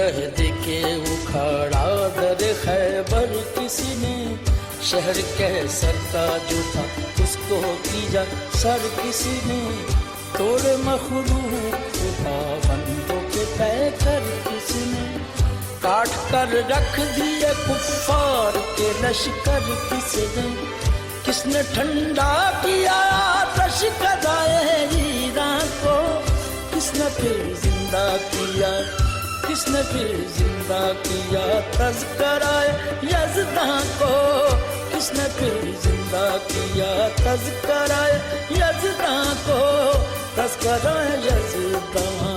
अहद के उखाड़ा दर खैबर किसी ने, शहर कैसर का जो था उसको किया सर किसी ने, तोड़े मखलूक बंदों के पैकर किसी ने, काट कर रख दिए कुफ्फार के लश्कर किसी ने, किसने ठंडा किया आतश कदाए ईरान को, किसने फिर जिंदा किया, किसने फिर जिंदा किया तज़किराए यज़दां को, किसने फिर जिंदा किया तज़किराए यज़दां को, तज़किराए यज़दां